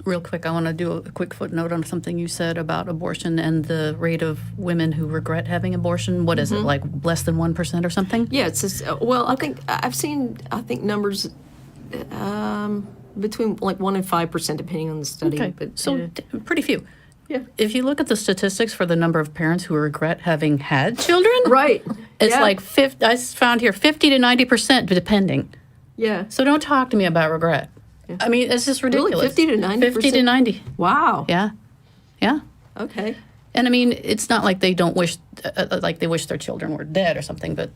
real quick, I want to do a quick footnote on something you said about abortion and the rate of women who regret having abortion. What is it, like less than 1% or something? Yeah, it's just, well, I think I've seen, numbers between like 1 and 5%, depending on the study. Okay, But, so pretty few. Yeah. If you look at the statistics for the number of parents who regret having had children, right. it's like I found here 50 to 90%, depending. Yeah. So don't talk to me about regret. Yeah. I mean, it's just ridiculous. Really, 50 to 90%? 50 to 90. Wow. Yeah. Yeah. Okay. And I mean, it's not like they don't wish, like they wish their children were dead or something, but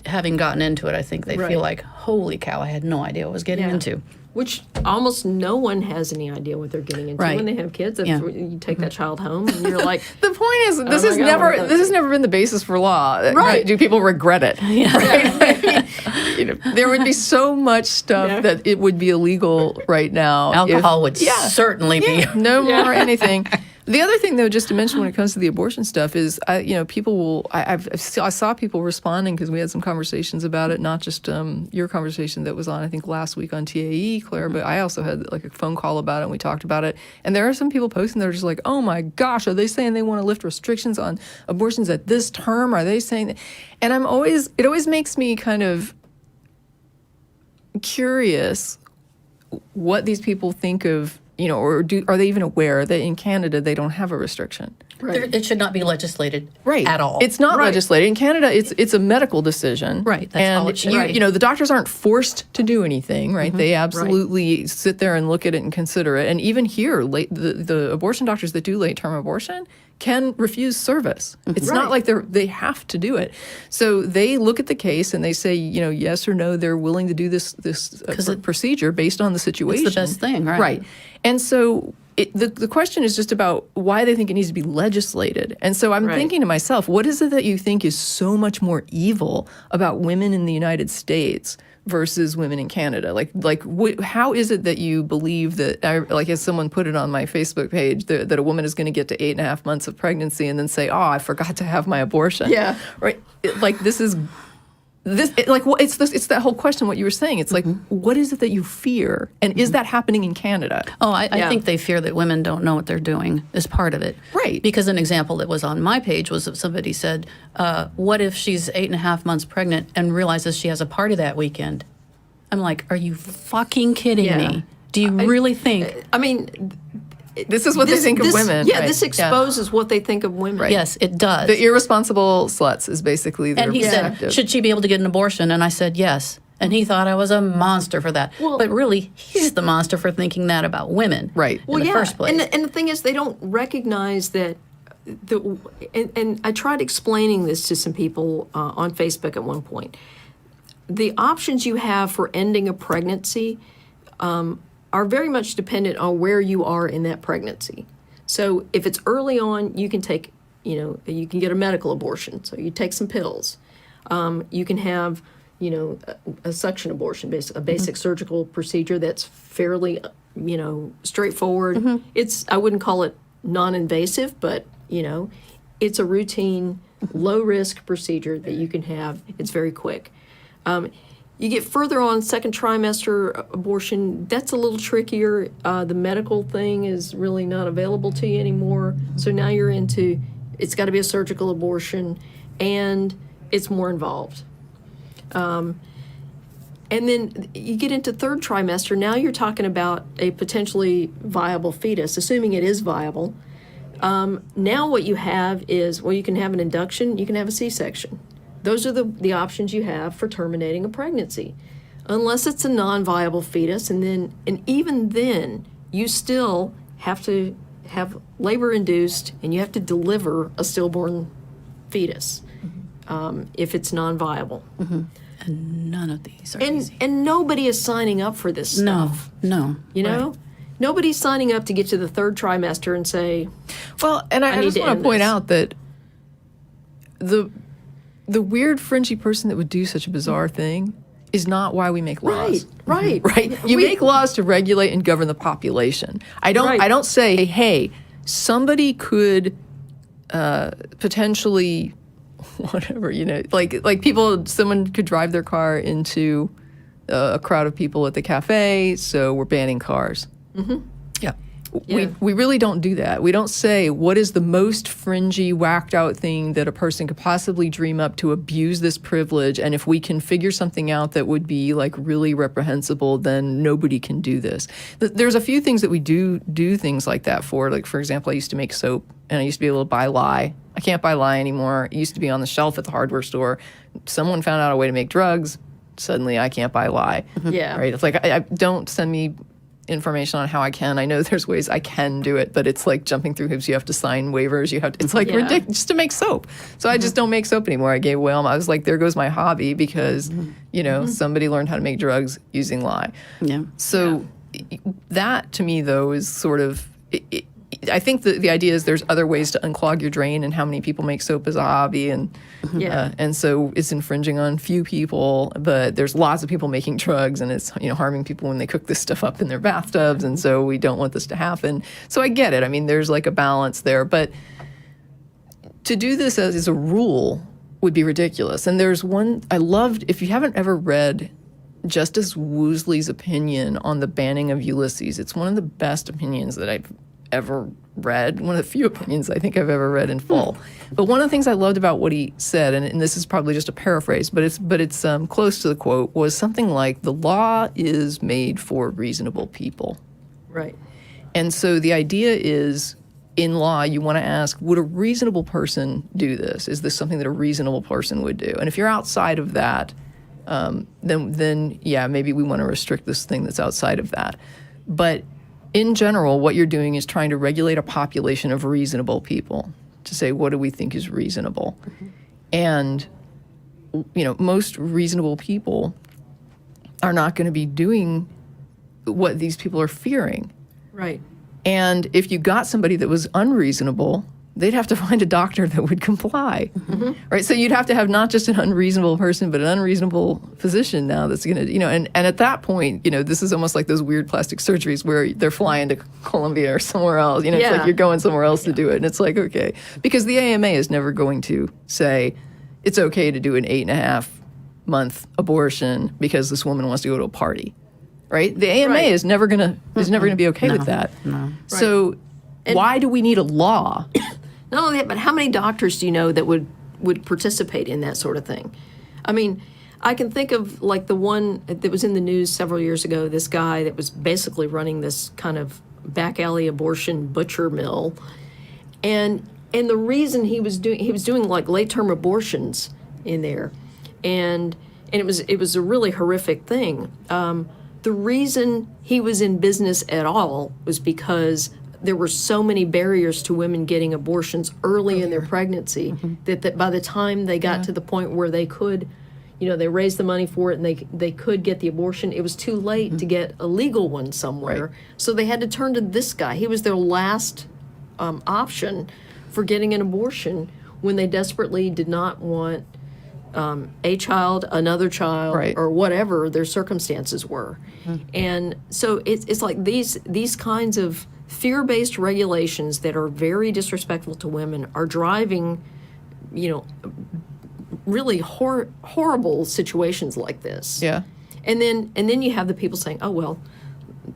having gotten into it, I think they feel like, holy cow, I had no idea what I was getting into. Which almost no one has any idea what they're getting into when they have kids. If you take that child home and you're like, the point is, this has never been the basis for law. Right. Do people regret it? Yeah. Right? There would be so much stuff that it would be illegal right now. Alcohol would certainly be. No more anything. The other thing, though, just to mention when it comes to the abortion stuff is, people will. I saw people responding because we had some conversations about it. Not just your conversation that was on, I think, last week on TAE, Claire, but I also had like a phone call about it and we talked about it. And there are some people posting that are just like, "Oh my gosh, are they saying they want to lift restrictions on abortions at this term? Are they saying that?" And it always makes me kind of curious what these people think of. Or are they even aware that in Canada they don't have a restriction? Right. It should not be legislated at all. It's not legislated. In Canada, it's a medical decision. Right. That's all it should be. The doctors aren't forced to do anything, right? They absolutely sit there and look at it and consider it. And even here, the abortion doctors that do late-term abortion can refuse service. It's not like they have to do it. So they look at the case and they say, yes or no, they're willing to do this procedure based on the situation. It's the best thing, right? Right. And so the question is just about why they think it needs to be legislated. And so I'm thinking to myself, what is it that you think is so much more evil about women in the United States versus women in Canada? How is it that you believe that, as someone put it on my Facebook page, that a woman is going to get to 8.5 months of pregnancy and then say, "Oh, I forgot to have my abortion." Yeah. Right. It's that whole question, what you were saying. It's like, what is it that you fear? And is that happening in Canada? Oh, I think they fear that women don't know what they're doing is part of it. Right. Because an example that was on my page was that somebody said, what if she's 8.5 months pregnant and realizes she has a party that weekend? I'm like, are you fucking kidding me? Do you really think? I mean... This is what they think of women. Yeah, this exposes what they think of women. Right. Yes, it does. The irresponsible sluts is basically their perspective. And he said, should she be able to get an abortion? And I said, yes. And he thought I was a monster for that. Well, but really, he's the monster for thinking that about women in the first place. And the thing is, they don't recognize that. And I tried explaining this to some people on Facebook at one point. The options you have for ending a pregnancy are very much dependent on where you are in that pregnancy. So if it's early on, you can take, you can get a medical abortion. So you take some pills. You can have, a suction abortion, a basic surgical procedure that's fairly, straightforward. I wouldn't call it non-invasive, but, it's a routine, low-risk procedure that you can have. It's very quick. You get further on, second trimester abortion, that's a little trickier. The medical thing is really not available to you anymore. So now you're into, it's got to be a surgical abortion, and it's more involved. And then you get into third trimester, now you're talking about a potentially viable fetus, assuming it is viable. Now what you have is, you can have an induction, you can have a C-section. Those are the options you have for terminating a pregnancy, unless it's a non-viable fetus, and even then, you still have to have labor-induced, and you have to deliver a stillborn fetus if it's non-viable. And none of these are easy. And nobody is signing up for this stuff. No. Nobody's signing up to get to the third trimester and say, well, and I just want to point out that the weird, fringy person that would do such a bizarre thing is not why we make laws. Right. You make laws to regulate and govern the population. I don't say, hey, somebody could potentially, whatever, someone could drive their car into a crowd of people at the cafe, so we're banning cars. Yeah. we really don't do that. We don't say what is the most fringy, whacked out thing that a person could possibly dream up to abuse this privilege, and if we can figure something out that would be like really reprehensible, then nobody can do this. There's a few things that we do things like that for. Like, for example, I used to make soap, and I used to be able to buy lye. I can't buy lye anymore. It used to be on the shelf at the hardware store. Someone found out a way to make drugs. Suddenly I can't buy lye. Yeah. Right? It's like, I don't send me information on how I can. I know there's ways I can do it, but it's like jumping through hoops. You have to sign waivers. It's like ridiculous just to make soap. So I just don't make soap anymore. I gave away all I was like, there goes my hobby because, somebody learned how to make drugs using lye. Yeah. So that to me, though, is sort of, I think the idea is there's other ways to unclog your drain, and how many people make soap as a hobby, and so it's infringing on few people, but there's lots of people making drugs, and it's harming people when they cook this stuff up in their bathtubs, and so we don't want this to happen. So I get it. I mean, there's like a balance there, but to do this as a rule would be ridiculous. And there's one I loved. If you haven't ever read Justice Woosley's opinion on the banning of Ulysses, it's one of the best opinions that I've ever read, one of the few opinions I think I've ever read in full. But one of the things I loved about what he said, and this is probably just a paraphrase, but it's close to the quote, was something like, the law is made for reasonable people. Right. And so the idea is, in law, you want to ask, would a reasonable person do this? Is this something that a reasonable person would do? And if you're outside of that, then maybe we want to restrict this thing that's outside of that. But in general, what you're doing is trying to regulate a population of reasonable people to say, what do we think is reasonable? And, most reasonable people are not going to be doing what these people are fearing. Right. And if you got somebody that was unreasonable, they'd have to find a doctor that would comply, right? So you'd have to have not just an unreasonable person, but an unreasonable physician now that's going to, and at that point, this is almost like those weird plastic surgeries where they're flying to Colombia or somewhere else. It's like you're going somewhere else to do it. And it's like, okay, because the AMA is never going to say it's okay to do an 8.5-month abortion because this woman wants to go to a party, right? The AMA is never going to be okay with that. No. So why do we need a law? Not only that, but how many doctors do you know that would participate in that sort of thing? I mean, I can think of like the one that was in the news several years ago, this guy that was basically running this kind of back alley abortion butcher mill. And the reason he was doing like late-term abortions in there. And it was a really horrific thing. The reason he was in business at all was because there were so many barriers to women getting abortions early in their pregnancy that by the time they got to the point where they could, they raised the money for it and they could get the abortion, it was too late to get a legal one somewhere. Right. So they had to turn to this guy. He was their last option for getting an abortion when they desperately did not want a child, another child, or whatever their circumstances were. And so it's like these kinds of fear-based regulations that are very disrespectful to women are driving, really horrible situations like this. Yeah. And then you have the people saying, "Oh well,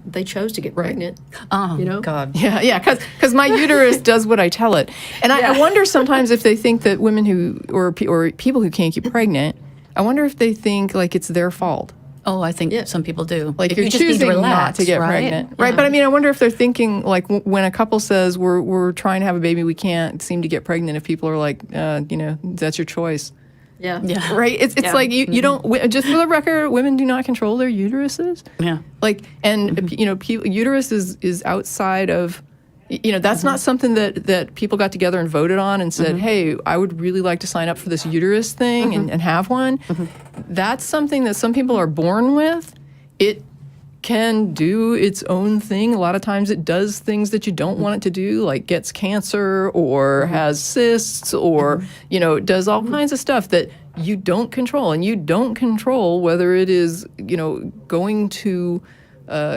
they chose to get pregnant." Oh, God. Yeah, because my uterus does what I tell it. And I wonder sometimes if they think that women or people who can't get pregnant, I wonder if they think like it's their fault. Oh, I think some people do. Like you you're just need choosing to relax, not to get right? pregnant. Right, but I mean, I wonder if they're thinking like when a couple says we're trying to have a baby, we can't seem to get pregnant, if people are like, that's your choice. Yeah. Right? It's like you don't, just for the record, women do not control their uteruses. Yeah. Like, and, uterus is outside of, that's not something that people got together and voted on and said, hey, I would really like to sign up for this uterus thing and have one. That's something that some people are born with. It can do its own thing. A lot of times it does things that you don't want it to do, like gets cancer or has cysts or, does all kinds of stuff that you don't control. And you don't control whether it is, going to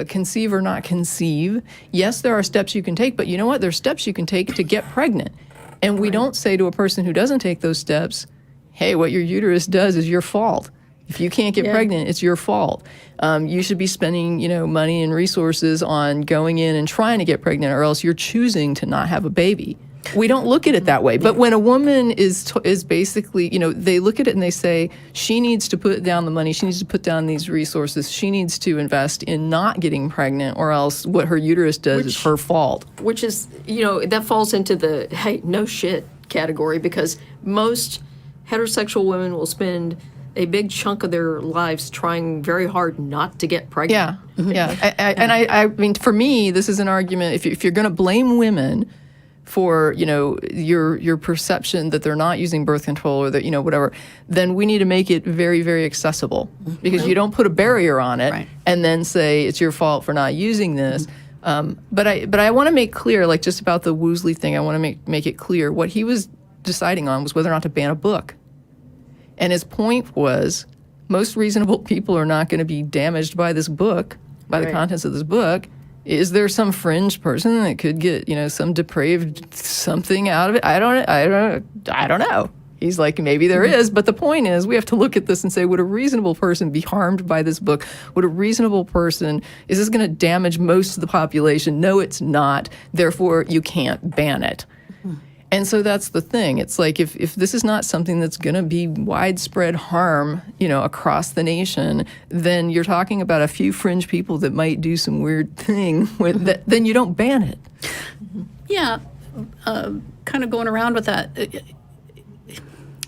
conceive or not conceive. Yes, there are steps you can take, but you know what? There's steps you can take to get pregnant. And we don't say to a person who doesn't take those steps, hey, what your uterus does is your fault. If you can't get pregnant, it's your fault. You should be spending, money and resources on going in and trying to get pregnant, or else you're choosing to not have a baby. We don't look at it that way. But when a woman is basically, they look at it and they say, she needs to put down the money, she needs to put down these resources, she needs to invest in not getting pregnant, or else what her uterus does is her fault. Which is, that falls into the, hey, no shit category, because most heterosexual women will spend a big chunk of their lives trying very hard not to get pregnant. I mean, for me, this is an argument. If you're going to blame women for your perception that they're not using birth control, or that whatever, then we need to make it very, very accessible, because you don't put a barrier on it and then say it's your fault for not using this. But I want to make clear, like, just about the Woosley thing, I want to make it clear what he was deciding on was whether or not to ban a book. And his point was, most reasonable people are not going to be damaged by this book, by the contents of this book. Is there some fringe person that could get, some depraved something out of it? I don't know. He's like, maybe there is, but the point is, we have to look at this and say, would a reasonable person be harmed by this book? Would a reasonable person, is this going to damage most of the population? No, it's not. Therefore, you can't ban it. And so that's the thing. It's like, if this is not something that's going to be widespread harm, across the nation, then you're talking about a few fringe people that might do some weird thing with that, then you don't ban it. Yeah, kind of going around with that.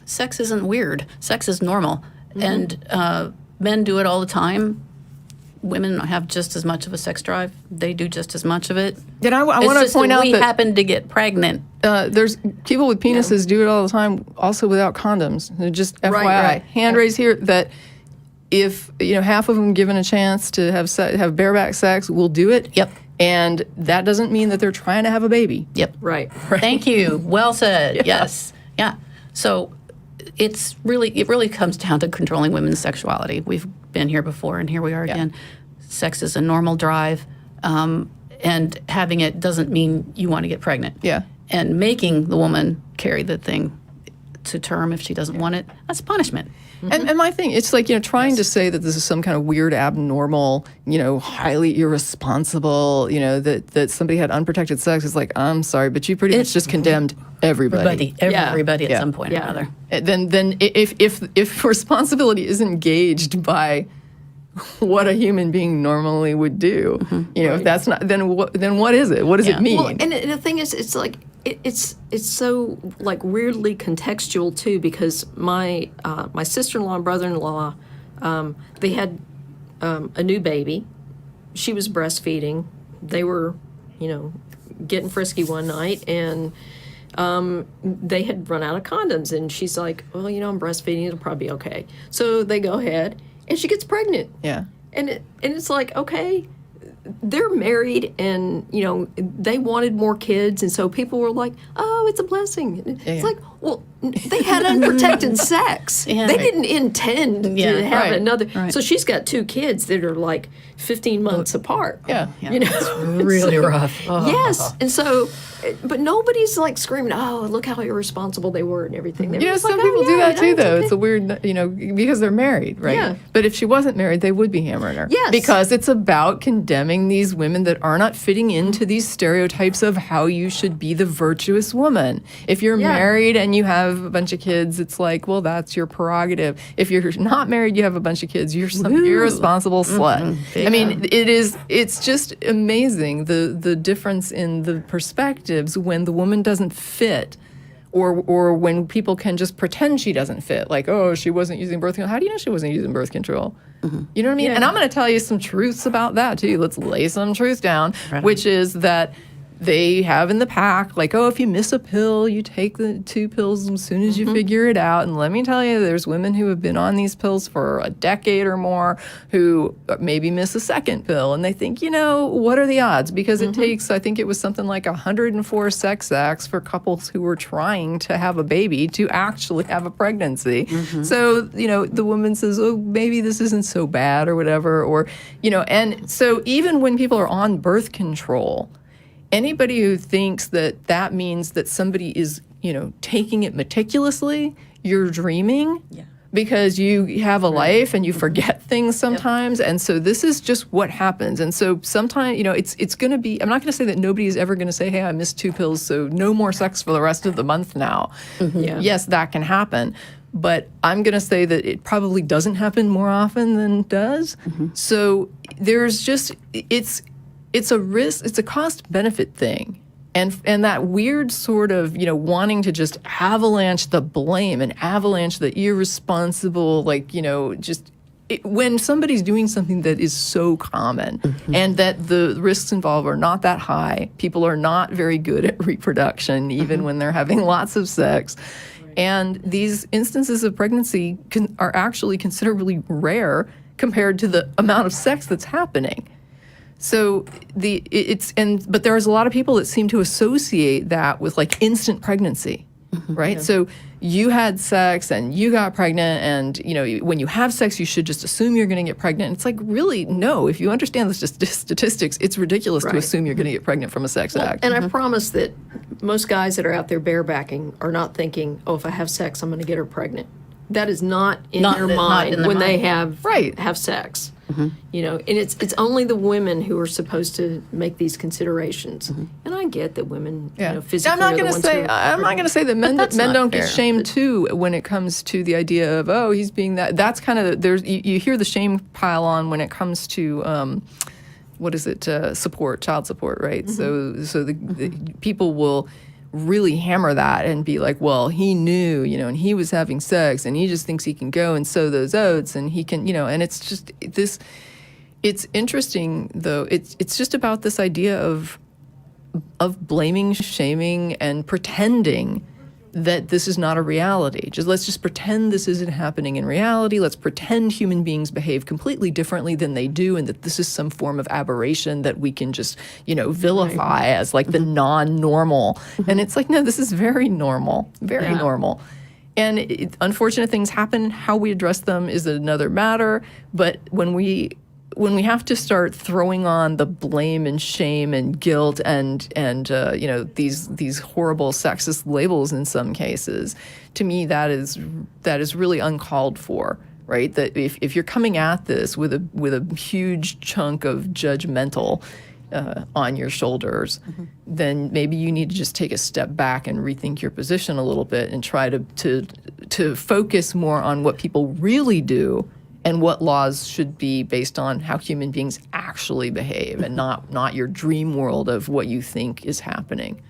Sex isn't weird. Sex is normal. And men do it all the time. Women have just as much of a sex drive. They do just as much of it. And I want to point out we that happen to get pregnant. There's people with penises do it all the time, also without condoms. Just FYI, hand raise here that if half of them given a chance to have bareback sex will do it. Yep. And that doesn't mean that they're trying to have a baby. Yep. Right. Thank you. Well said. Yes. Yeah. So it really comes down to controlling women's sexuality. We've been here before, and here we are again. Sex is a normal drive, and having it doesn't mean you want to get pregnant. Yeah. And making the woman carry the thing to term if she doesn't want it, that's punishment. And my thing, it's like, trying to say that this is some kind of weird, abnormal, highly irresponsible, that somebody had unprotected sex is like, I'm sorry, but you pretty much just condemned everybody. Everybody at some point or another. Then if responsibility is engaged by what a human being normally would do, if that's not, then what is it? What does it mean? Well, and the thing is, it's like, it's so like weirdly contextual too, because my sister-in-law and brother-in-law, they had a new baby. She was breastfeeding. They were, getting frisky one night, and they had run out of condoms, and she's like, well, I'm breastfeeding, it'll probably be okay. So they go ahead, and she gets pregnant. Yeah. And it's like, okay, they're married, and they wanted more kids, and so people were like, oh, it's a blessing. It's like, well, they had unprotected sex. They didn't intend to have another. So she's got 2 kids that are like 15 months apart. It's really rough. Yes, and so, but nobody's like screaming, oh, look how irresponsible they were and everything. Some people do that too, though. It's a weird, because they're married, right? Yeah. But if she wasn't married, they would be hammering her. Yes. Because it's about condemning these women that are not fitting into these stereotypes of how you should be the virtuous woman. If you're married and you have a bunch of kids, it's like, well, that's your prerogative. If you're not married, you have a bunch of kids, you're some irresponsible slut. I mean, it's just amazing the difference in the perspectives when the woman doesn't fit, or when people can just pretend she doesn't fit, like, oh, she wasn't using birth control. How do you know she wasn't using birth control? You know what I mean? And I'm going to tell you some truths about that too. Let's lay some truth down, which is that they have in the pack, like, oh, if you miss a pill, you take the 2 pills as soon as you figure it out. And let me tell you, there's women who have been on these pills for a decade or more who maybe miss a second pill. And they think, what are the odds? Because it takes, I think it was something like 104 sex acts for couples who were trying to have a baby to actually have a pregnancy. So, the woman says, oh, maybe this isn't so bad or whatever. Or, and so even when people are on birth control, anybody who thinks that means that somebody is, taking it meticulously, you're dreaming. because you have a life and you forget things sometimes. And so this is just what happens. And so sometimes, it's going to be, I'm not going to say that nobody is ever going to say, hey, I missed 2 pills, so no more sex for the rest of the month now. Yeah. Yes, that can happen. But I'm going to say that it probably doesn't happen more often than it does. So there's just, it's a risk, it's a cost benefit thing. And that weird sort of, wanting to just avalanche the blame and avalanche the irresponsible, when somebody's doing something that is so common and that the risks involved are not that high, people are not very good at reproduction, even when they're having lots of sex. And these instances of pregnancy are actually considerably rare compared to the amount of sex that's happening. So but there's a lot of people that seem to associate that with instant pregnancy, right? Yeah. So you had sex and you got pregnant, and when you have sex, you should just assume you're going to get pregnant. It's really, no. If you understand the statistics, it's ridiculous to assume you're going to get pregnant from a sex act. And I promise that most guys that are out there barebacking are not thinking, oh, if I have sex, I'm going to get her pregnant. That is not in their mind when they have sex. And it's only the women who are supposed to make these considerations. And I get that women, physically I'm not going to say that men don't get shamed too when it comes to the idea of, oh, he's being that. That's kind of you hear the shame pile on when it comes to child support, right? So the people will really hammer that and be like, well, he knew, and he was having sex and he just thinks he can go and sow those oats and he can, and it's just this, it's interesting though. It's just about this idea of blaming, shaming, and pretending that this is not a reality. Let's just pretend this isn't happening in reality. Let's pretend human beings behave completely differently than they do, and that this is some form of aberration that we can just, vilify as the non-normal. And it's no, this is very normal, very normal. And unfortunate things happen. How we address them is another matter. But when we have to start throwing on the blame and shame and guilt and these horrible sexist labels in some cases, to me that is really uncalled for, right? That if you're coming at this with a huge chunk of judgmental on your shoulders, then maybe you need to just take a step back and rethink your position a little bit and try to focus more on what people really do and what laws should be based on how human beings actually behave, and not your dream world of what you think is happening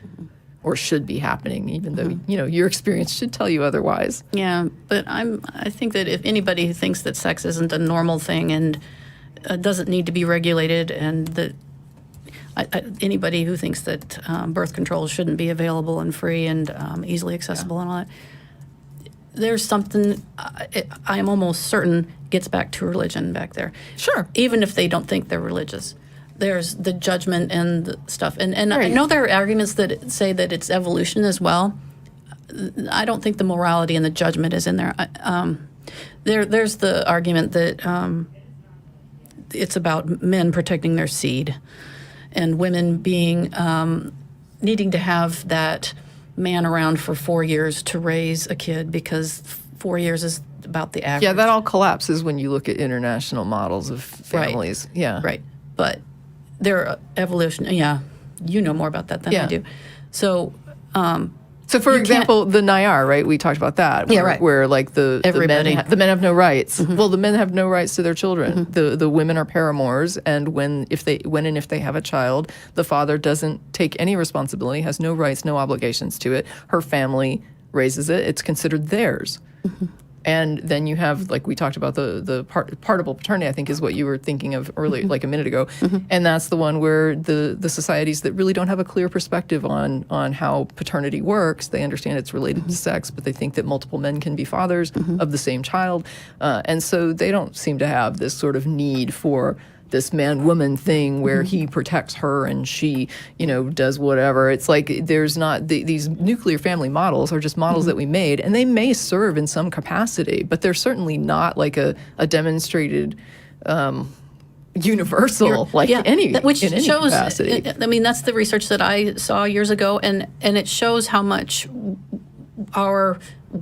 or should be happening, even though your experience should tell you otherwise. Yeah, but I think that if anybody who thinks that sex isn't a normal thing and doesn't need to be regulated, and that anybody who thinks that birth control shouldn't be available and free and easily accessible and all that, there's something I am almost certain gets back to religion back there. Sure. Even if they don't think they're religious. There's the judgment and the stuff. And I know there are arguments that say that it's evolution as well. I don't think the morality and the judgment is in there. There's the argument that it's about men protecting their seed and women being needing to have that man around for 4 years to raise a kid, because 4 years is about the average. Yeah, that all collapses when you look at international models of families. Right. Yeah. Right. But their evolution, you know more about that than I do. So, so for example, the Nayar, right? We talked about that. Where the men have no rights. Well, the men have no rights to their children. The women are paramours, and when and if they have a child, the father doesn't take any responsibility, has no rights, no obligations to it. Her family raises it. It's considered theirs. And then you have, like we talked about, the partible paternity, I think is what you were thinking of earlier, like a minute ago. And that's the one where the societies that really don't have a clear perspective on how paternity works, they understand it's related to sex, but they think that multiple men can be fathers of the same child. And so they don't seem to have this sort of need for this man-woman thing where he protects her and she, does whatever. It's like there's not these nuclear family models are just models that we made, and they may serve in some capacity, but they're certainly not like a demonstrated universal which in any shows capacity. I mean, that's the research that I saw years ago, and it shows how much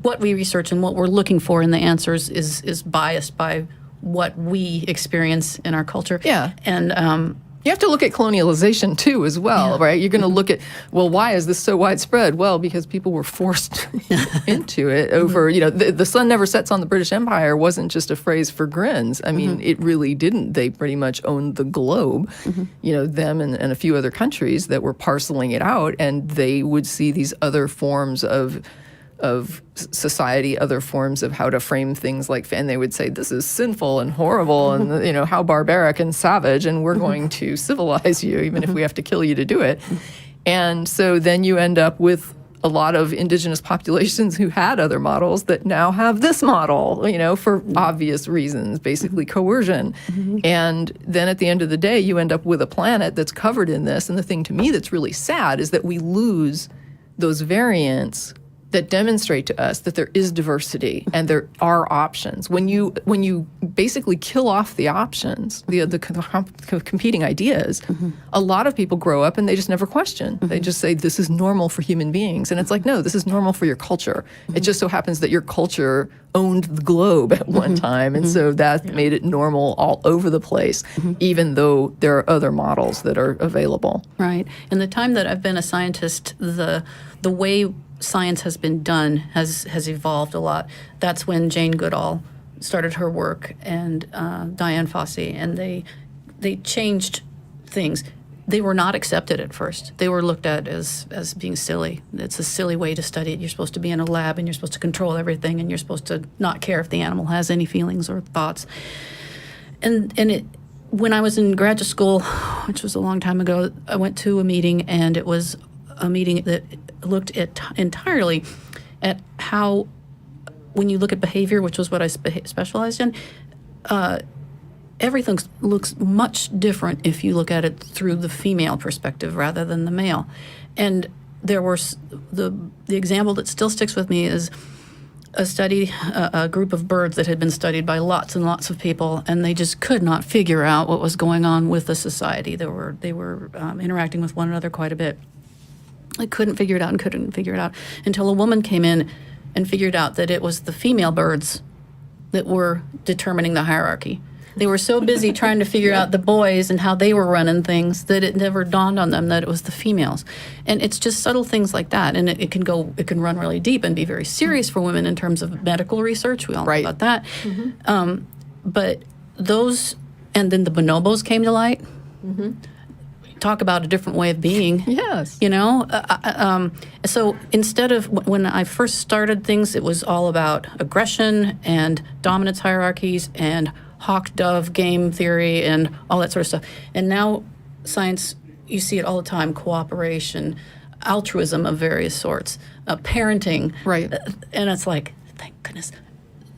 what we research and what we're looking for in the answers is biased by what we experience in our culture. Yeah. And you have to look at colonialization too, as well, right? You're going to look at, well, why is this so widespread? Well, because people were forced into it over, the sun never sets on the British Empire wasn't just a phrase for grins. I mean, it really didn't. They pretty much owned the globe, them and a few other countries that were parceling it out, and they would see these other forms of society, other forms of how to frame things and they would say, this is sinful and horrible and, how barbaric and savage, and we're going to civilize you, even if we have to kill you to do it. And so then you end up with a lot of indigenous populations who had other models that now have this model, for obvious reasons, basically coercion. And then at the end of the day, you end up with a planet that's covered in this. And the thing to me that's really sad is that we lose those variants that demonstrate to us that there is diversity and there are options. When you basically kill off the options, the competing ideas, a lot of people grow up and they just never question. They just say, this is normal for human beings. And it's like, no, this is normal for your culture. It just so happens that your culture owned the globe at one time, and so that made it normal all over the place, even though there are other models that are available. Right. In the time that I've been a scientist, the way science has been done has evolved a lot. That's when Jane Goodall started her work, and Diane Fossey, and they changed things. They were not accepted at first. They were looked at as being silly. It's a silly way to study it. You're supposed to be in a lab, and you're supposed to control everything, and you're supposed to not care if the animal has any feelings or thoughts. And it, when I was in graduate school, which was a long time ago, I went to a meeting, and it was a meeting that looked at entirely at how, when you look at behavior, which was what I specialized in, everything looks much different if you look at it through the female perspective rather than the male. And there were the example that still sticks with me is a group of birds that had been studied by lots and lots of people, and they just could not figure out what was going on with the society. They were interacting with one another quite a bit. I couldn't figure it out until a woman came in and figured out that it was the female birds that were determining the hierarchy. They were so busy trying to figure out the boys and how they were running things that it never dawned on them that it was the females. And it's just subtle things like that. And it can run really deep and be very serious for women in terms of medical research. We all know about that. But those, and then the bonobos came to light. Talk about a different way of being. Yes. So instead of, when I first started things, it was all about aggression and dominance hierarchies and hawk-dove game theory and all that sort of stuff. And now science, you see it all the time, cooperation, altruism of various sorts, parenting. Right. And it's like, thank goodness.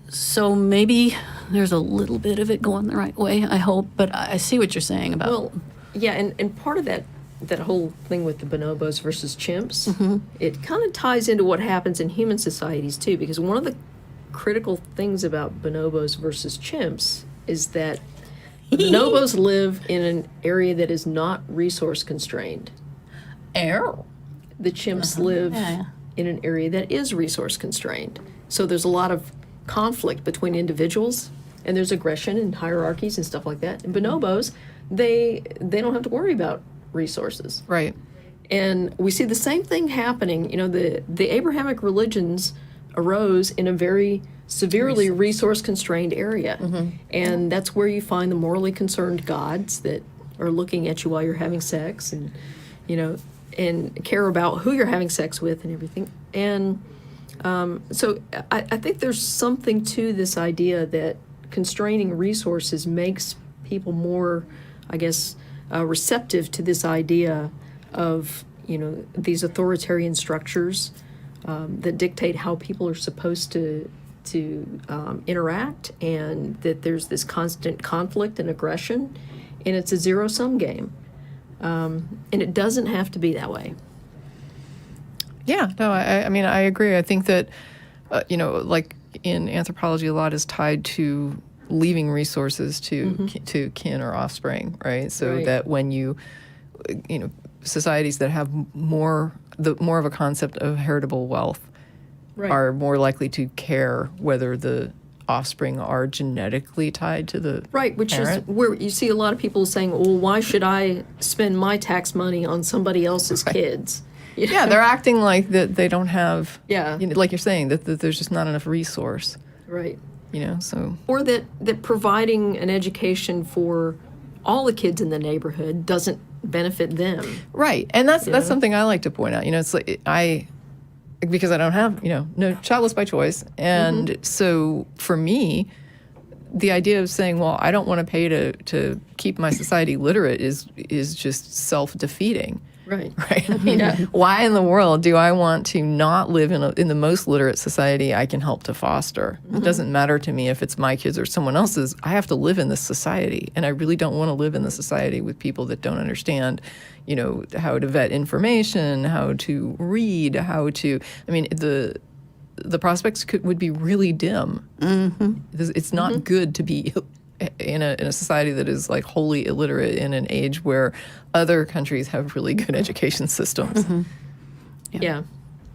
So maybe there's a little bit of it going the right way, I hope, but I see what you're saying about... Well, yeah, and part of that whole thing with the bonobos versus chimps, it kind of ties into what happens in human societies too, because one of the critical things about bonobos versus chimps is that bonobos live in an area that is not resource constrained. The chimps live in an area that is resource constrained. So there's a lot of conflict between individuals, and there's aggression and hierarchies and stuff like that. And bonobos, they don't have to worry about resources. Right. And we see the same thing happening. The Abrahamic religions arose in a very severely resource-constrained area. And that's where you find the morally concerned gods that are looking at you while you're having sex and, and care about who you're having sex with and everything. And so I think there's something to this idea that constraining resources makes people more, I guess, receptive to this idea of, these authoritarian structures that dictate how people are supposed to interact, and that there's this constant conflict and aggression, and it's a zero-sum game. And it doesn't have to be that way. Yeah, no, I mean, I agree. I think that, like in anthropology, a lot is tied to leaving resources to kin or offspring, right? So that when societies that have more of a concept of heritable wealth Right. are more likely to care whether the offspring are genetically tied to the Right, which parent. is where you see a lot of people saying, well, why should I spend my tax money on somebody else's kids? You know? Yeah, they're acting like that they don't have, Yeah. like you're saying, that there's just not enough resource, Right. so. Or that providing an education for all the kids in the neighborhood doesn't benefit them. Right, and that's something I like to point out. It's like because I don't have, no childless by choice, and so for me, the idea of saying, well, I don't want to pay to keep my society literate is just self-defeating. Right. Right. I mean, why in the world do I want to not live in the most literate society I can help to foster? It doesn't matter to me if it's my kids or someone else's. I have to live in this society, and I really don't want to live in the society with people that don't understand, how to vet information, how to read, how to. I mean, the prospects would be really dim. It's not good to be in a society that is like wholly illiterate in an age where other countries have really good education systems. Yeah.